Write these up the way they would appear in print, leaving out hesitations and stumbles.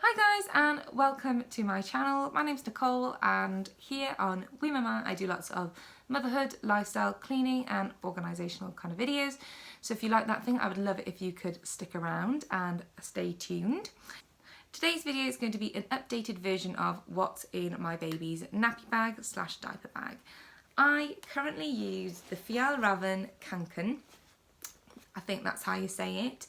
Hi guys and welcome to my channel. My name's Nicole and here on Wee Mama I do lots of motherhood, lifestyle, cleaning and organisational kind of videos. So if you like that thing I would love it if you could stick around and stay tuned. Today's video is going to be an updated version of what's in my baby's nappy bag / diaper bag. I currently use the Fjallraven Kanken. I think that's how you say it.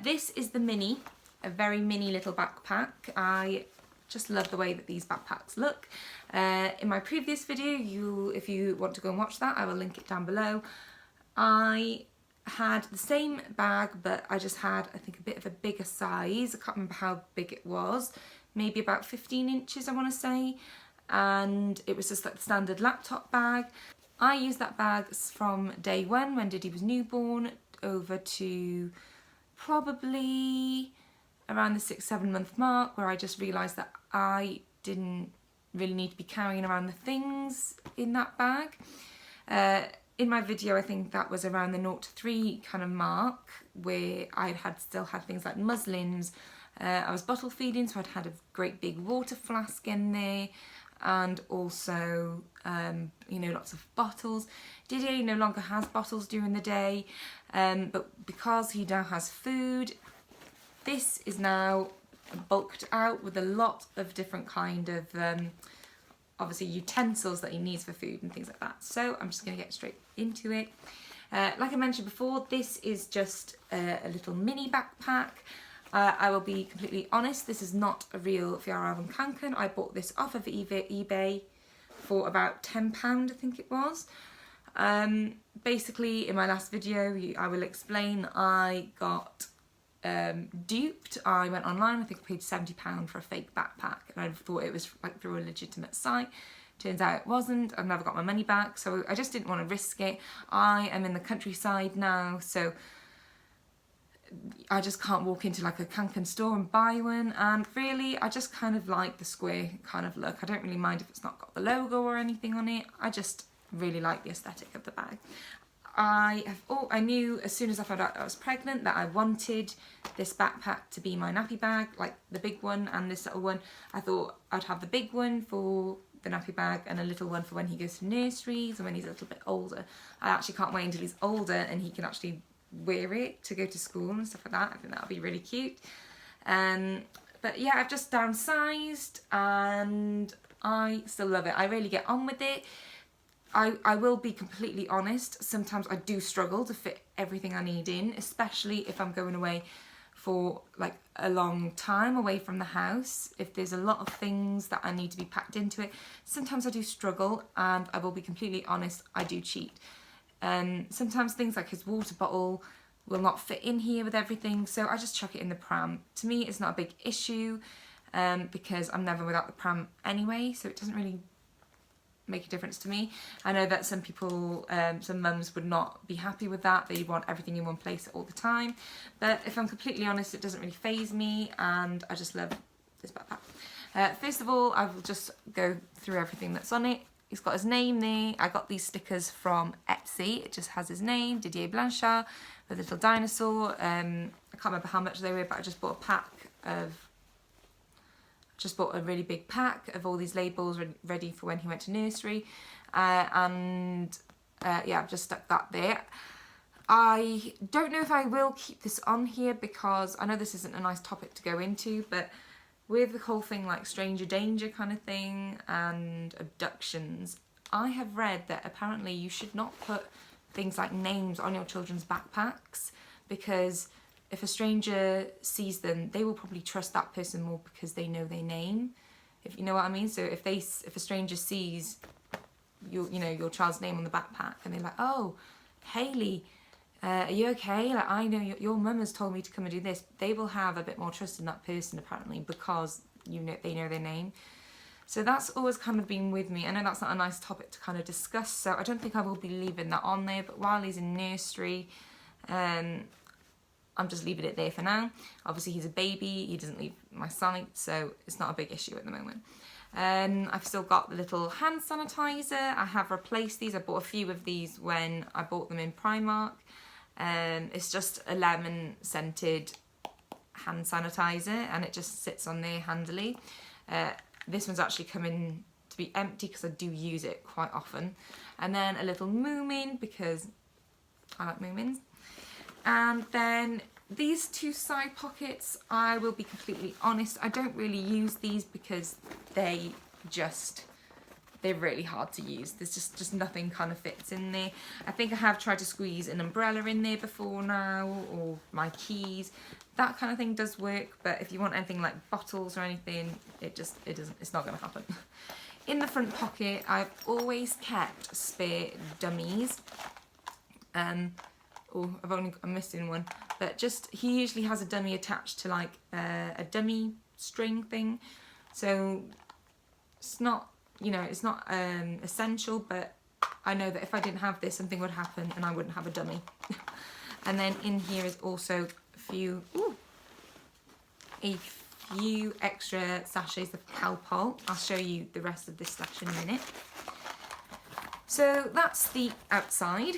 This is the mini. A very mini little backpack. I just love the way that these backpacks look. In my previous video, if you want to go and watch that, I will link it down below. I had the same bag, but I just had, I think, a bit of a bigger size. I can't remember how big it was. Maybe about 15 inches, I want to say. And it was just like the standard laptop bag. I used that bag from day one when Diddy was newborn over to probably around the 6-7 month mark, where I just realised that I didn't really need to be carrying around the things in that bag. In my video I think that was around the 0 to 3 kind of mark, where I had still had things like muslins. I was bottle feeding, so I'd had a great big water flask in there, and also you know, lots of bottles. Didier no longer has bottles during the day, but because he now has food, this is now bulked out with a lot of different kind of obviously utensils that he needs for food and things like that. So I'm just going to get straight into it. Like I mentioned before, this is just a little mini backpack. I will be completely honest, this is not a real Fjallraven Kanken. I bought this off of eBay for about £10, I think it was. Basically, in my last video, I will explain, I got duped. I went online, I think I paid £70 for a fake backpack, and I thought it was like through a legitimate site. Turns out it wasn't. I've never got my money back, so I just didn't want to risk it. I am in the countryside now, so I just can't walk into like a Kanken store and buy one, and really I just kind of like the square kind of look. I don't really mind if it's not got the logo or anything on it. I just really like the aesthetic of the bag. I knew as soon as I found out I was pregnant that I wanted this backpack to be my nappy bag, like the big one and this little one. I thought I'd have the big one for the nappy bag and a little one for when he goes to nurseries and when he's a little bit older. I actually can't wait until he's older and he can actually wear it to go to school and stuff like that. I think that would be really cute. But yeah, I've just downsized and I still love it. I really get on with it. I will be completely honest, sometimes I do struggle to fit everything I need in, especially if I'm going away for like a long time away from the house. If there's a lot of things that I need to be packed into it, sometimes I do struggle, and I will be completely honest, I do cheat. Sometimes things like his water bottle will not fit in here with everything, so I just chuck it in the pram. To me, it's not a big issue because I'm never without the pram anyway, so it doesn't really make a difference to me. I know that some people, some mums would not be happy with that. They want everything in one place all the time. But if I'm completely honest, it doesn't really faze me, and I just love this backpack. First of all, I will just go through everything that's on it. He's got his name there. I got these stickers from Etsy. It just has his name, Didier Blanchard, with a little dinosaur. I can't remember how much they were, but I just bought a pack of a really big pack of all these labels ready for when he went to nursery, yeah, I've just stuck that there. I don't know if I will keep this on here because I know this isn't a nice topic to go into, but with the whole thing like stranger danger kind of thing and abductions, I have read that apparently you should not put things like names on your children's backpacks, because if a stranger sees them, they will probably trust that person more because they know their name, if you know what I mean. So if a stranger sees your child's name on the backpack and they're like, oh, Hayley, are you okay? Like, I know your mum has told me to come and do this. They will have a bit more trust in that person apparently because they know their name. So that's always kind of been with me. I know that's not a nice topic to kind of discuss, so I don't think I will be leaving that on there. But while he's in nursery, I'm just leaving it there for now. Obviously he's a baby, he doesn't leave my sight, so it's not a big issue at the moment. I've still got the little hand sanitizer. I have replaced these. I bought a few of these when I bought them in Primark. It's just a lemon scented hand sanitizer, and it just sits on there handily. This one's actually coming to be empty because I do use it quite often. And then a little Moomin because I like Moomins. And then these two side pockets, I will be completely honest, I don't really use these because they're really hard to use. There's just nothing kind of fits in there. I think I have tried to squeeze an umbrella in there before now, or my keys. That kind of thing does work, but if you want anything like bottles or anything, it's not going to happen. In the front pocket, I've always kept spare dummies. I'm missing one, but he usually has a dummy attached to like a dummy string thing. So it's not, it's not essential, but I know that if I didn't have this, something would happen and I wouldn't have a dummy. And then in here is also a few extra sachets of Calpol. I'll show you the rest of this stash in a minute. So that's the outside.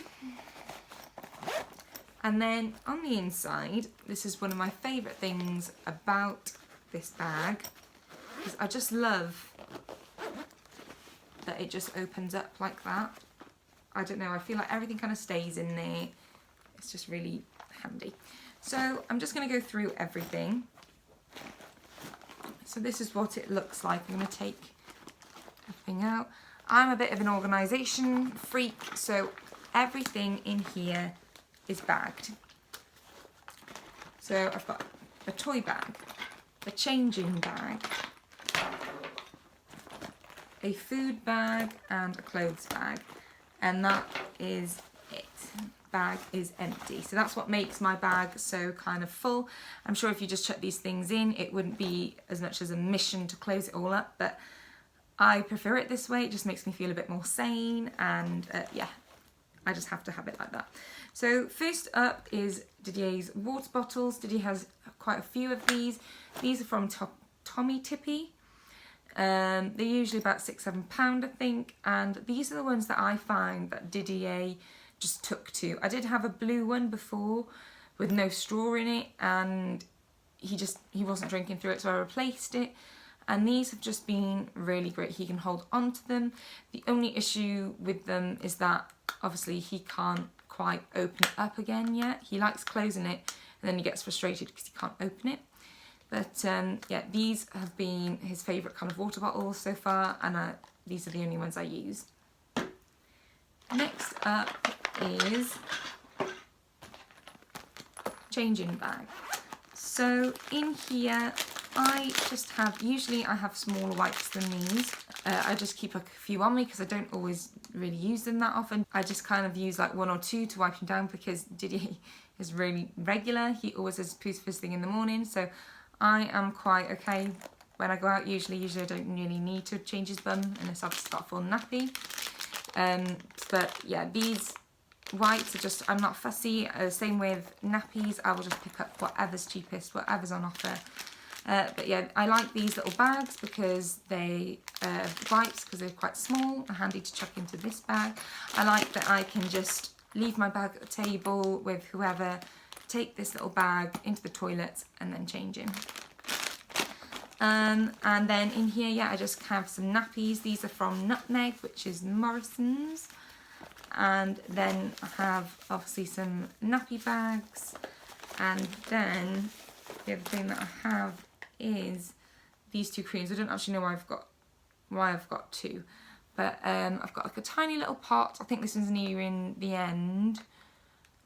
And then on the inside, this is one of my favourite things about this bag, because I just love that it just opens up like that. I don't know, I feel like everything kind of stays in there. It's just really handy. So I'm just going to go through everything. So this is what it looks like. I'm going to take everything out. I'm a bit of an organisation freak, so everything in here is bagged. So I've got a toy bag, a changing bag, a food bag and a clothes bag, and that is it. Bag is empty. So that's what makes my bag so kind of full. I'm sure if you just chuck these things in, it wouldn't be as much as a mission to close it all up, but I prefer it this way. It just makes me feel a bit more sane, and yeah, I just have to have it like that. So first up is Didier's water bottles. Didier has quite a few of these. These are from Tommy Tippy. They're usually about £6-7, I think, and these are the ones that I find that Didier just took to. I did have a blue one before with no straw in it, and he wasn't drinking through it, so I replaced it. And these have just been really great. He can hold on to them. The only issue with them is that obviously he can't quite open it up again yet. He likes closing it and then he gets frustrated because he can't open it. But yeah, these have been his favourite kind of water bottles so far, and these are the only ones I use. Next up is changing bag. So in here I just have, usually I have smaller wipes than these. I just keep a few on me because I don't always really use them that often. I just kind of use like one or two to wipe him down because Didier is really regular. He always has poos first thing in the morning, so I am quite okay when I go out. Usually I don't really need to change his bum unless I've just got a full nappy. But yeah, these wipes are just, I'm not fussy. Same with nappies, I will just pick up whatever's cheapest, whatever's on offer. But yeah, I like these little bags because they wipes, because they're quite small and handy to chuck into this bag. I like that I can just leave my bag at the table with whoever, take this little bag into the toilet and then change him. And then in here, yeah, I just have some nappies. These are from Nutmeg, which is Morrison's. And then I have obviously some nappy bags. And then the other thing that I have is these two creams. I don't actually know why I've got two. But I've got like a tiny little pot. I think this one's nearing the end.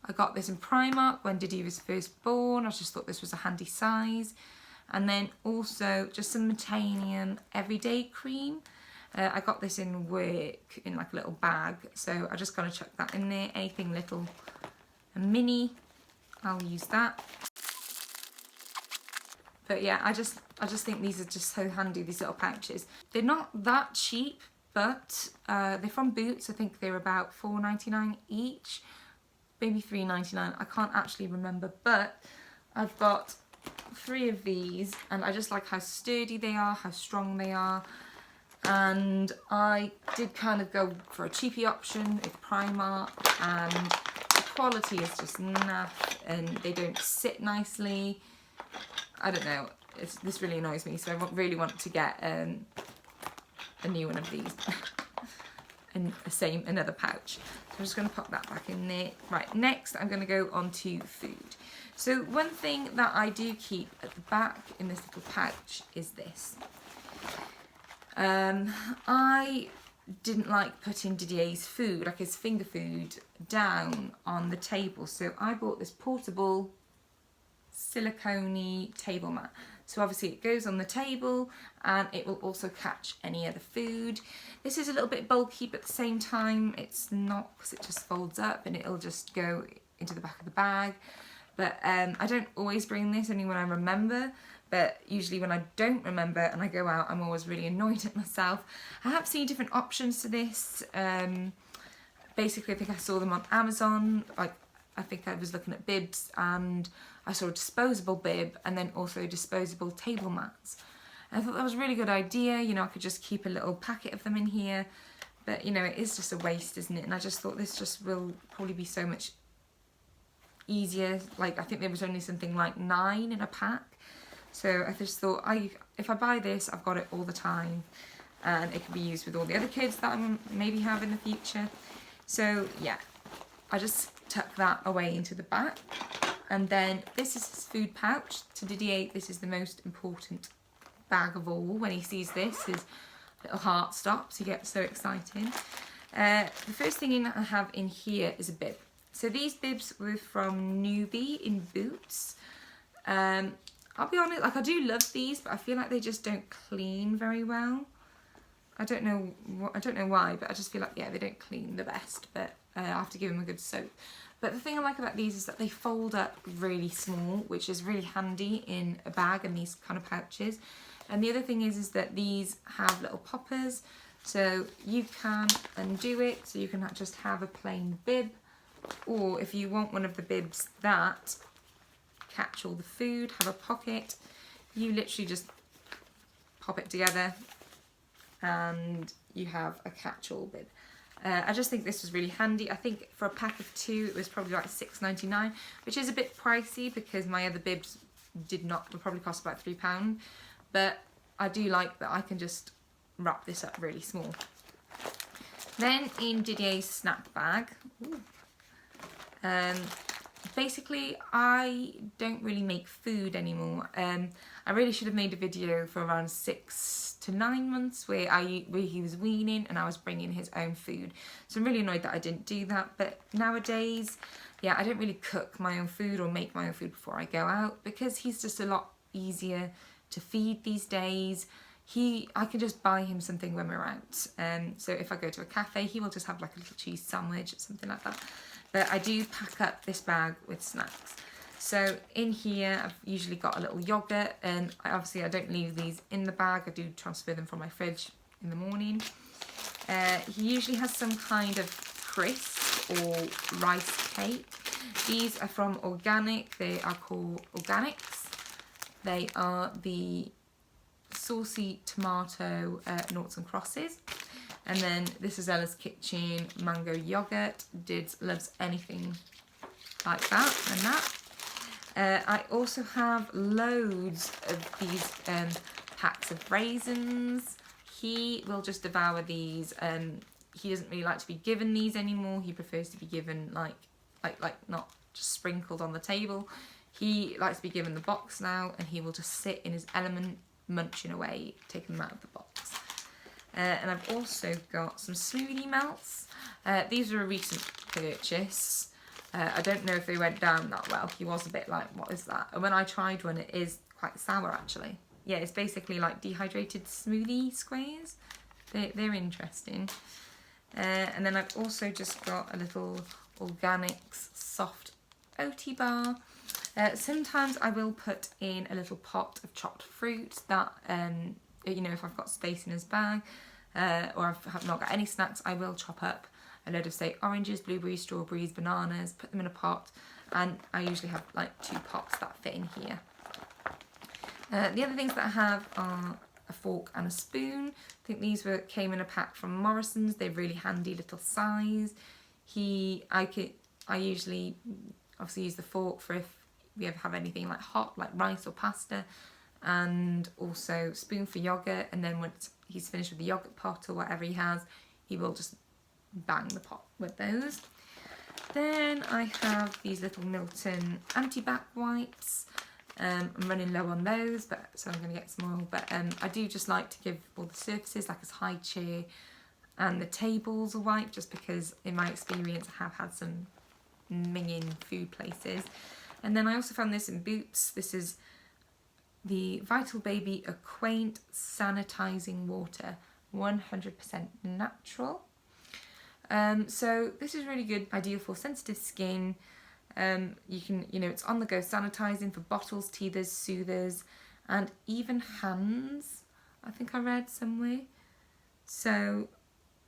I got this in Primark when Didier was first born. I just thought this was a handy size. And then also just some Metanium Everyday Cream. I got this in work in like a little bag, so I just gotta chuck that in there. Anything little and mini, I'll use that. But yeah, I just think these are just so handy, these little pouches. They're not that cheap, but they're from Boots. I think they're about $4.99 each, maybe $3.99. I can't actually remember, but I've got 3 of these, and I just like how sturdy they are, how strong they are. And I did kind of go for a cheapy option with Primark, and the quality is just naff, and they don't sit nicely. I don't know, this really annoys me, so I really want to get a new one of these. And another pouch. So I'm just going to pop that back in there. Right, next I'm going to go on to food. So one thing that I do keep at the back in this little pouch is this. I didn't like putting Didier's food, like his finger food, down on the table, so I bought this portable silicone table mat. So obviously it goes on the table and it will also catch any other food. This is a little bit bulky, but at the same time it's not, because it just folds up and it'll just go into the back of the bag. But I don't always bring this, only when I remember. But usually when I don't remember and I go out, I'm always really annoyed at myself. I have seen different options to this. Basically, I think I saw them on Amazon. Like, I think I was looking at bibs and I saw a disposable bib and then also disposable table mats. And I thought that was a really good idea. You know, I could just keep a little packet of them in here. But, you know, it is just a waste, isn't it? And I just thought this just will probably be so much easier. Like, I think there was only something like 9 in a pack. So I just thought, if I buy this, I've got it all the time. And it can be used with all the other kids that I maybe have in the future. So, yeah, I just tuck that away into the back. And then this is his food pouch. To Didier, this is the most important bag of all. When he sees this, his little heart stops. He gets so excited. The first thing I have in here is a bib. So these bibs were from Newbie in Boots. I'll be honest, like, I do love these, but I feel like they just don't clean very well. I don't know why, but I just feel like, yeah, they don't clean the best, but I have to give them a good soak. But the thing I like about these is that they fold up really small, which is really handy in a bag and these kind of pouches. And the other thing is that these have little poppers, so you can undo it, so you can just have a plain bib, or if you want one of the bibs that catch all the food, have a pocket, you literally just pop it together and you have a catch-all bib. I just think this was really handy. I think for a pack of 2 it was probably like $6.99, which is a bit pricey because my other bibs would probably cost about £3, but I do like that I can just wrap this up really small. Then in Didier's snack bag, basically, I don't really make food anymore. I really should have made a video for around 6 to 9 months where he was weaning and I was bringing his own food. So I'm really annoyed that I didn't do that. But nowadays, yeah, I don't really cook my own food or make my own food before I go out because he's just a lot easier to feed these days. I can just buy him something when we're out. So if I go to a cafe, he will just have like a little cheese sandwich or something like that. But I do pack up this bag with snacks. So in here, I've usually got a little yogurt, and obviously I don't leave these in the bag. I do transfer them from my fridge in the morning. He usually has some kind of crisp or rice cake. These are from Organic. They are called Organics. They are the saucy tomato noughts and crosses. And then this is Ella's Kitchen mango yogurt. Dids loves anything like that and that. I also have loads of these packs of raisins. He will just devour these. He doesn't really like to be given these anymore. He prefers to be given like not just sprinkled on the table. He likes to be given the box now, and he will just sit in his element, munching away, taking them out of the box. And I've also got some smoothie melts. These are a recent purchase. I don't know if they went down that well. He was a bit like, what is that? And when I tried one, it is quite sour actually. Yeah, it's basically like dehydrated smoothie squares. They're interesting. And then I've also just got a little Organics soft oaty bar. Sometimes I will put in a little pot of chopped fruit that, you know, if I've got space in his bag, or if I have not got any snacks, I will chop up a load of, say, oranges, blueberries, strawberries, bananas, put them in a pot, and I usually have like 2 pots that fit in here. The other things that I have are a fork and a spoon. I think these came in a pack from Morrison's. They're really handy little size. I usually obviously use the fork for if we ever have anything like hot, like rice or pasta, and also spoon for yogurt. And then once he's finished with the yogurt pot or whatever he has, he will just bang the pot with those. Then I have these little Milton anti-back wipes. I'm running low on those, but so I'm going to get some more. But I do just like to give all the surfaces, like his high chair and the tables, a wipe, just because in my experience I have had some minging food places. And then I also found this in Boots. This is the Vital Baby Acquaint Sanitizing Water, 100% natural. So this is really good, ideal for sensitive skin. You can, it's on the go sanitizing for bottles, teethers, soothers, and even hands, I think I read somewhere. So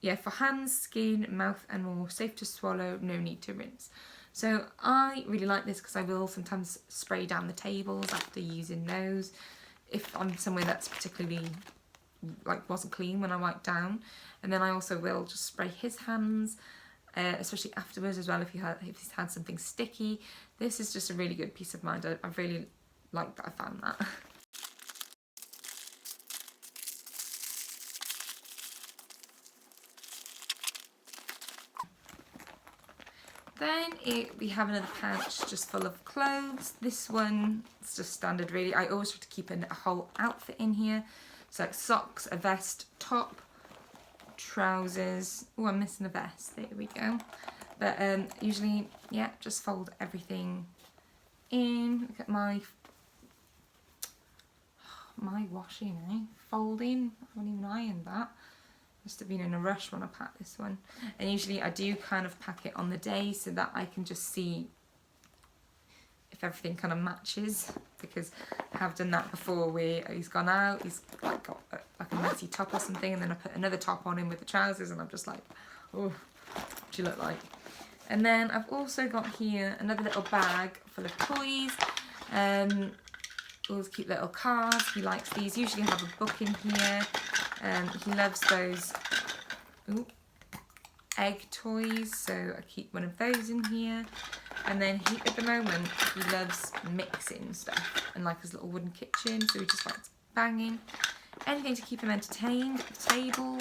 yeah, for hands, skin, mouth and more, safe to swallow, no need to rinse. So I really like this because I will sometimes spray down the tables after using those if I'm somewhere that's particularly wasn't clean when I wipe down. And then I also will just spray his hands, especially afterwards as well if he's had something sticky. This is just a really good peace of mind. I really like that I found that. Then we have another pouch just full of clothes. This one is just standard really. I always try to keep a whole outfit in here. So like socks, a vest, top, trousers. Oh, I'm missing a vest. There we go. But usually, yeah, just fold everything in. Look at my washing, folding. I haven't even ironed that. Must have been in a rush when I packed this one. And usually I do kind of pack it on the day so that I can just see if everything kind of matches, because I have done that before where he's gone out, he's like got a messy top or something, and then I put another top on him with the trousers and I'm just like, oh, what do you look like? And then I've also got here another little bag full of toys. All those cute little cars, he likes these. Usually I have a book in here. He loves those egg toys, so I keep one of those in here. And then at the moment, he loves mixing stuff and like his little wooden kitchen, so he just likes banging. Anything to keep him entertained at the table,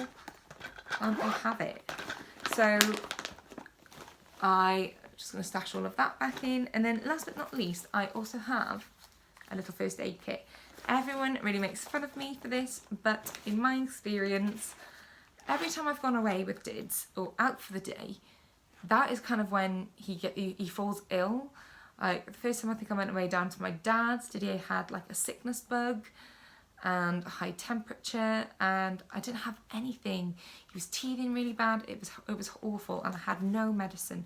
I'll have it. So I'm just going to stash all of that back in. And then last but not least, I also have a little first aid kit. Everyone really makes fun of me for this, but in my experience, every time I've gone away with Dids or out for the day, that is kind of when he falls ill. Like the first time I think I went away down to my dad's, Didier had like a sickness bug and a high temperature, and I didn't have anything. He was teething really bad. It was awful, and I had no medicine.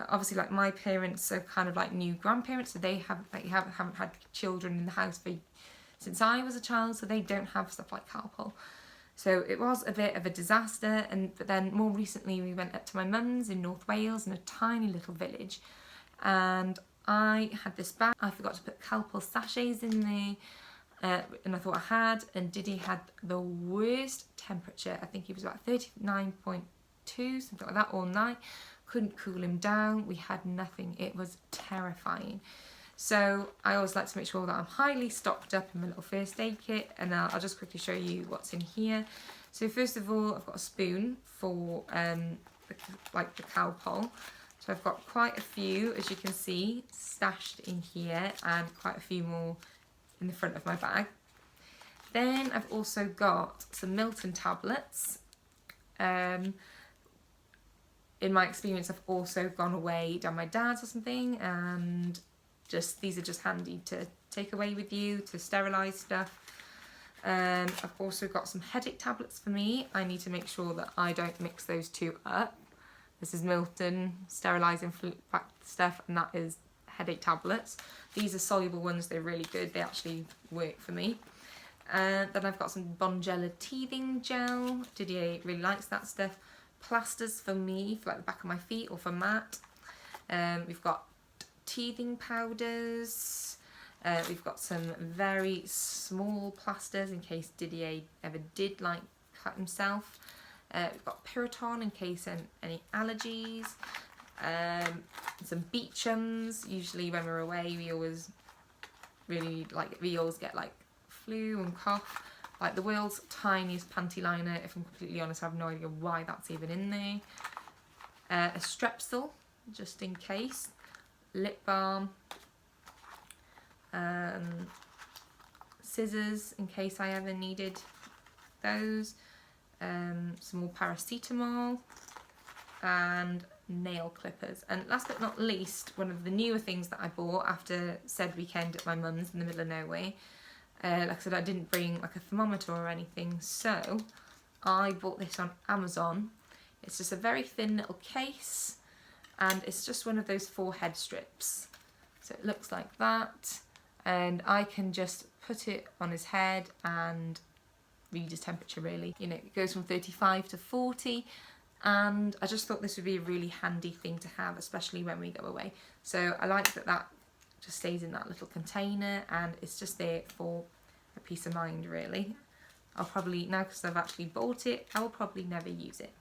Obviously, like my parents are kind of like new grandparents, so they haven't had children in the house since I was a child, so they don't have stuff like Calpol. So it was a bit of a disaster, but then more recently we went up to my mum's in North Wales in a tiny little village, and I had this bag. I forgot to put Calpol sachets in there, and I thought I had, and Diddy had the worst temperature. I think he was about 39.2, something like that, all night. Couldn't cool him down. We had nothing. It was terrifying. So I always like to make sure that I'm highly stocked up in my little first aid kit, and I'll just quickly show you what's in here. So first of all, I've got a spoon for the Calpol. So I've got quite a few, as you can see, stashed in here, and quite a few more in the front of my bag. Then I've also got some Milton tablets. In my experience, I've also gone away down my dad's or something, and these are just handy to take away with you to sterilise stuff. I've also got some headache tablets for me. I need to make sure that I don't mix those two up. This is Milton sterilising stuff, and that is headache tablets. These are soluble ones. They're really good. They actually work for me. Then I've got some Bonjela teething gel. Didier really likes that stuff. Plasters for me, for like the back of my feet, or for Matt. We've got teething powders. We've got some very small plasters in case Didier ever did like cut himself. We've got Piriton in case any allergies. Some Beechams. Usually when we're away we always really like, we always get like flu and cough. Like the world's tiniest panty liner, if I'm completely honest, I have no idea why that's even in there. A Strepsil, just in case. Lip balm. Scissors, in case I ever needed those. Some more paracetamol. And nail clippers. And last but not least, one of the newer things that I bought after said weekend at my mum's in the middle of nowhere. Like I said, I didn't bring like a thermometer or anything, so I bought this on Amazon. It's just a very thin little case, and it's just one of those 4 head strips. So it looks like that, and I can just put it on his head and read his temperature really. You know, it goes from 35 to 40, and I just thought this would be a really handy thing to have, especially when we go away. So I like that that just stays in that little container, and it's just there for a peace of mind really. I'll probably, now because I've actually bought it, I will probably never use it.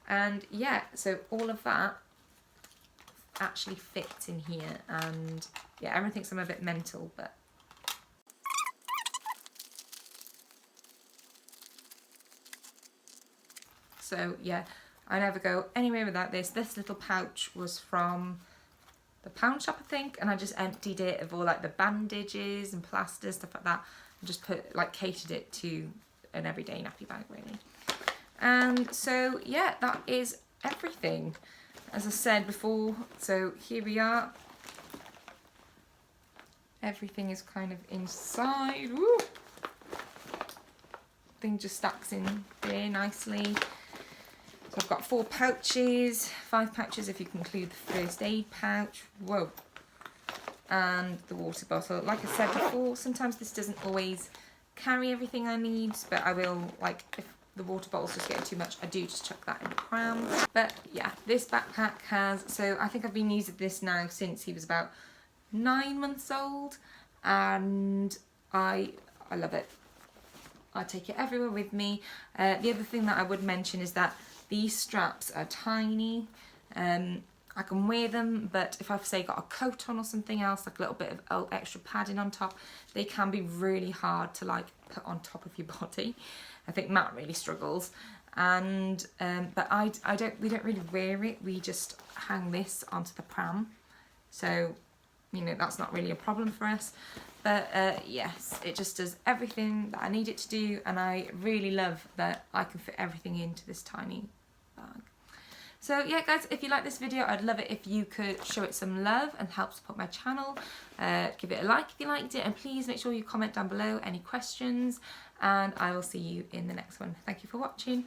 And yeah, so all of that actually fits in here, and yeah, everyone thinks I'm a bit mental, but so yeah, I never go anywhere without this. This little pouch was from the pound shop, I think, and I just emptied it of all like the bandages and plasters, stuff like that, and just put, like, catered it to an everyday nappy bag really. And so yeah, that is everything, as I said before. So here we are, everything is kind of inside. Woo! Thing just stacks in there nicely. So I've got 4 pouches, 5 pouches if you can include the first aid pouch. Whoa. And the water bottle. Like I said before, sometimes this doesn't always carry everything I need, but I will, like, if the water bottle's just getting too much, I do just chuck that in the pram. But yeah, this backpack has, so I think I've been using this now since he was about 9 months old, and I love it. I take it everywhere with me. The other thing that I would mention is that these straps are tiny. I can wear them, but if I've, say, got a coat on or something else, like a little bit of extra padding on top, they can be really hard to, like, put on top of your body. I think Matt really struggles, and but we don't really wear it. We just hang this onto the pram, so you know that's not really a problem for us. But yes, it just does everything that I need it to do, and I really love that I can fit everything into this tiny bag. So yeah guys, if you like this video, I'd love it if you could show it some love and help support my channel. Give it a like if you liked it, and please make sure you comment down below any questions, and I will see you in the next one. Thank you for watching.